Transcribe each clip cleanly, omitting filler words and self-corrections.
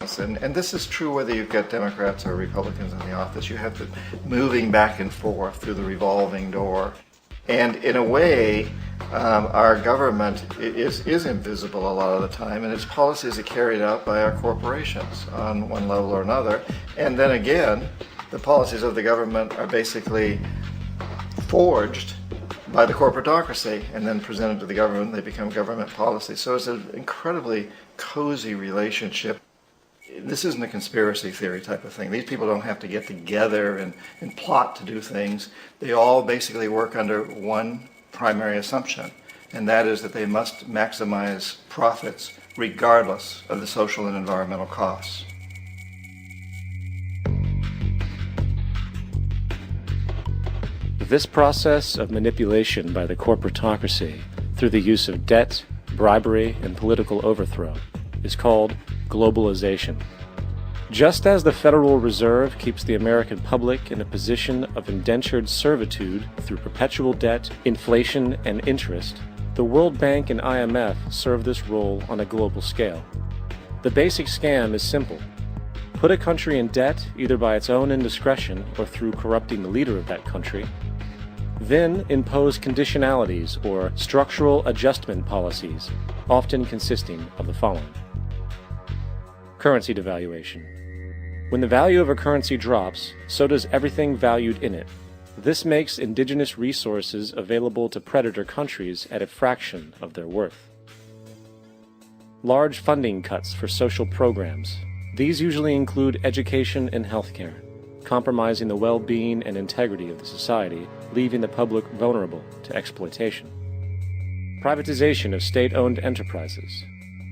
things. And this is true whether you've got Democrats or Republicans in the office. You have the moving back and forth through the revolving door. And in a way, our government is invisible a lot of the time, and its policies are carried out by our corporations on one level or another. And then again, the policies of the government are basically forged by the corporatocracy and then presented to the government. They become government policy. So it's an incredibly cozy relationship. This isn't a conspiracy theory type of thing. These people don't have to get together and plot to do things. They all basically work under one primary assumption, and that is that they must maximize profits regardless of the social and environmental costs. This process of manipulation by the corporatocracy through the use of debt, bribery, and political overthrow is called globalization. Just as the Federal Reserve keeps the American public in a position of indentured servitude through perpetual debt, inflation, and interest, the World Bank and IMF serve this role on a global scale. The basic scam is simple. Put a country in debt either by its own indiscretion or through corrupting the leader of that country, then impose conditionalities or structural adjustment policies, often consisting of the following. Currency devaluation. When the value of a currency drops, so does everything valued in it. This makes indigenous resources available to predator countries at a fraction of their worth. Large funding cuts for social programs. These usually include education and healthcare, compromising the well-being and integrity of the society, leaving the public vulnerable to exploitation. Privatization of state-owned enterprises.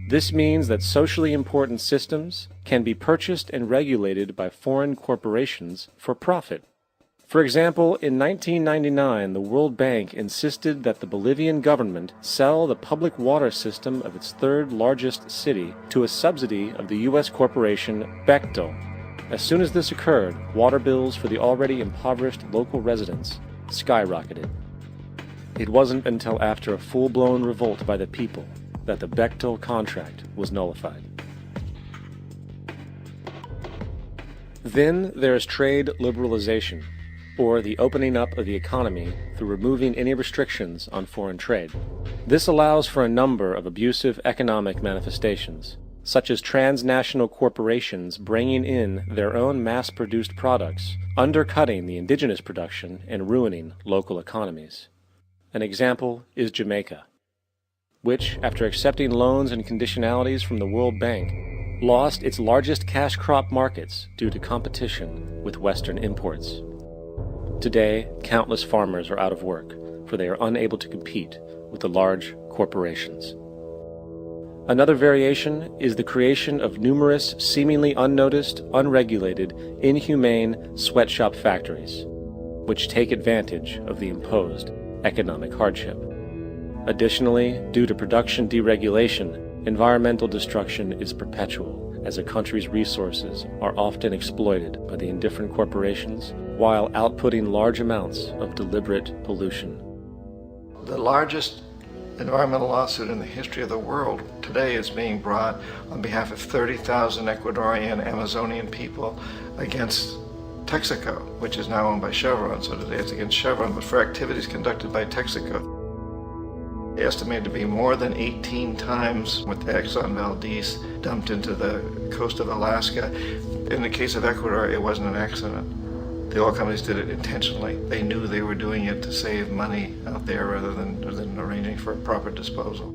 This means that socially important systems can be purchased and regulated by foreign corporations for profit. For example, in 1999, the World Bank insisted that the Bolivian government sell the public water system of its third largest city to a subsidy of the U.S. corporation Bechtel. As soon as this occurred, water bills for the already impoverished local residents skyrocketed. It wasn't until after a full-blown revolt by the people that the Bechtel contract was nullified. Then there is trade liberalization, or the opening up of the economy through removing any restrictions on foreign trade. This allows for a number of abusive economic manifestations, such as transnational corporations bringing in their own mass-produced products, undercutting the indigenous production and ruining local economies. An example is Jamaica, which, after accepting loans and conditionalities from the World Bank, lost its largest cash crop markets due to competition with Western imports. Today, countless farmers are out of work, for they are unable to compete with the large corporations. Another variation is the creation of numerous seemingly unnoticed, unregulated, inhumane sweatshop factories, which take advantage of the imposed economic hardship. Additionally, due to production deregulation, environmental destruction is perpetual, as a country's resources are often exploited by the indifferent corporations while outputting large amounts of deliberate pollution. The largest environmental lawsuit in the history of the world today is being brought on behalf of 30,000 Ecuadorian Amazonian people against Texaco, which is now owned by Chevron. So today it's against Chevron, but for activities conducted by Texaco. Estimated to be more than 18 times what the Exxon Valdez dumped into the coast of Alaska. In the case of Ecuador, it wasn't an accident. The oil companies did it intentionally. They knew they were doing it to save money out there rather than arranging for a proper disposal.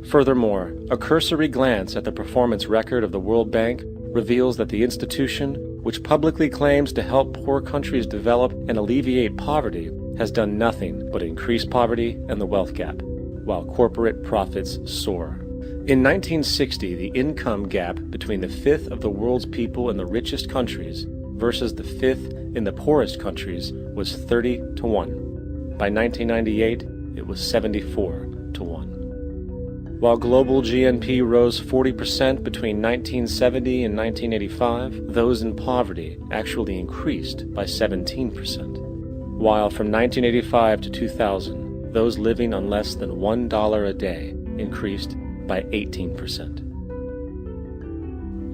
Furthermore, a cursory glance at the performance record of the World Bank reveals that the institution, which publicly claims to help poor countries develop and alleviate poverty, has done nothing but increase poverty and the wealth gap, while corporate profits soar. In 1960, the income gap between the fifth of the world's people in the richest countries versus the fifth in the poorest countries was 30 to 1. By 1998, it was 74 to 1. While global GNP rose 40% between 1970 and 1985, those in poverty actually increased by 17%. While from 1985 to 2000, those living on less than $1 a day increased by 18%.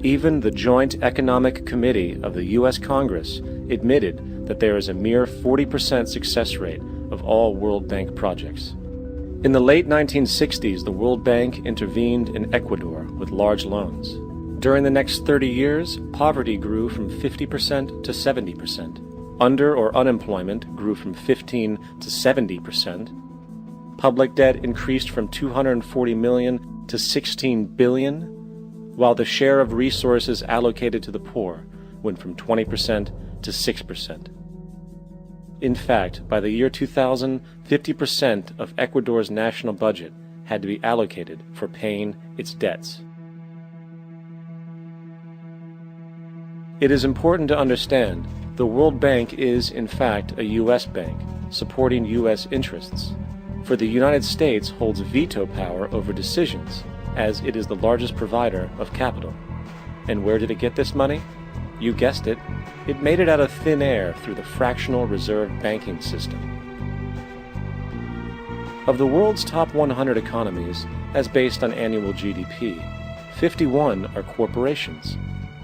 Even the Joint Economic Committee of the U.S. Congress admitted that there is a mere 40% success rate of all World Bank projects. In the late 1960s, the World Bank intervened in Ecuador with large loans. During the next 30 years, poverty grew from 50% to 70%. Under or unemployment grew from 15 to 70%. Public debt increased from 240 million to 16 billion, while the share of resources allocated to the poor went from 20% to 6%. In fact, by the year 2000, 50% of Ecuador's national budget had to be allocated for paying its debts. It is important to understand the World Bank is, in fact, a U.S. bank, supporting U.S. interests. For the United States holds veto power over decisions, as it is the largest provider of capital. And where did it get this money? You guessed it, it made it out of thin air through the fractional reserve banking system. Of the world's top 100 economies, as based on annual GDP, 51 are corporations,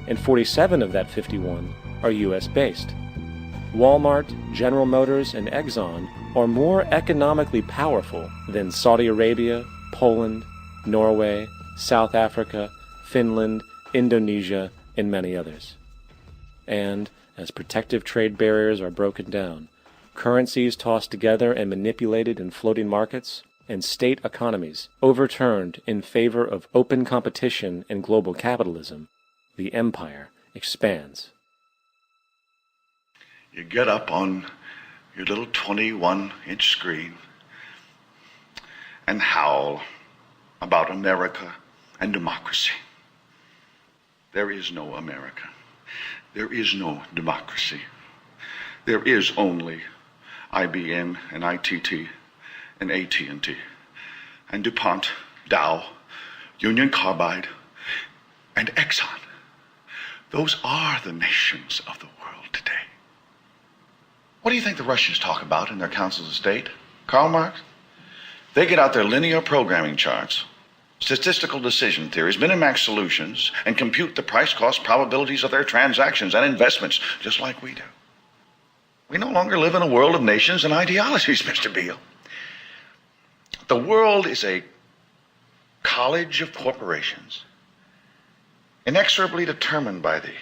and 47 of that 51 are U.S.-based. Walmart, General Motors, and Exxon are more economically powerful than Saudi Arabia, Poland, Norway, South Africa, Finland, Indonesia, and many others. And, as protective trade barriers are broken down, currencies tossed together and manipulated in floating markets, and state economies overturned in favor of open competition and global capitalism, the empire expands. You get up on your little 21-inch screen and howl about America and democracy. There is no America. There is no democracy. There is only IBM and ITT and AT&T and DuPont, Dow, Union Carbide, and Exxon. Those are the nations of the world today. What do you think the Russians talk about in their councils of state? Karl Marx? They get out their linear programming charts, statistical decision theories, Minimax solutions, and compute the price-cost probabilities of their transactions and investments, just like we do. We no longer live in a world of nations and ideologies, Mr. Beale. The world is a college of corporations, inexorably determined by the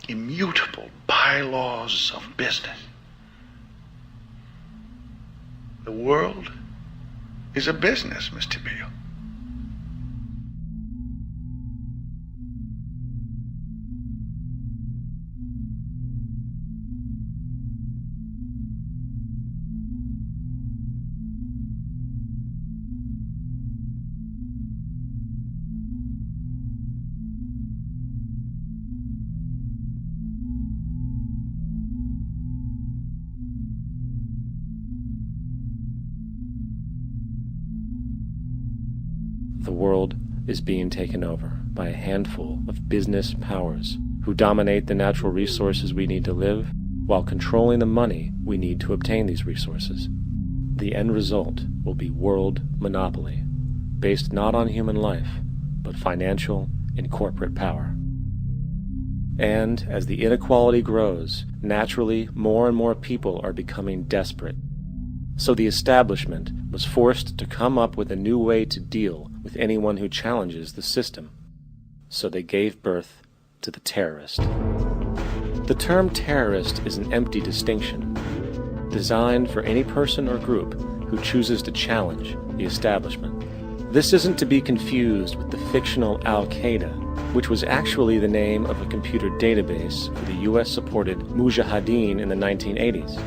immutable bylaws of business. The world is a business, Mr. Beale. The world is being taken over by a handful of business powers who dominate the natural resources we need to live while controlling the money we need to obtain these resources. The end result will be world monopoly, based not on human life, but financial and corporate power. And as the inequality grows, naturally more and more people are becoming desperate. So the establishment was forced to come up with a new way to deal with anyone who challenges the system. So they gave birth to the terrorist. The term terrorist is an empty distinction, designed for any person or group who chooses to challenge the establishment. This isn't to be confused with the fictional Al-Qaeda, which was actually the name of a computer database for the US-supported Mujahideen in the 1980s.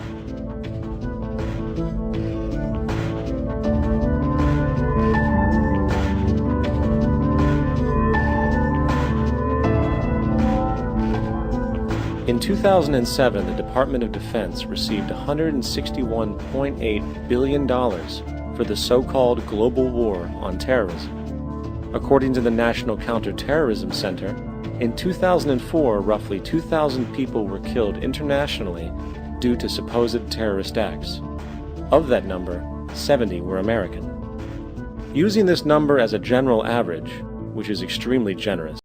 In 2007, the Department of Defense received $161.8 billion for the so-called global war on terrorism. According to the National Counterterrorism Center, in 2004, roughly 2,000 people were killed internationally due to supposed terrorist acts. Of that number, 70 were American. Using this number as a general average, which is extremely generous,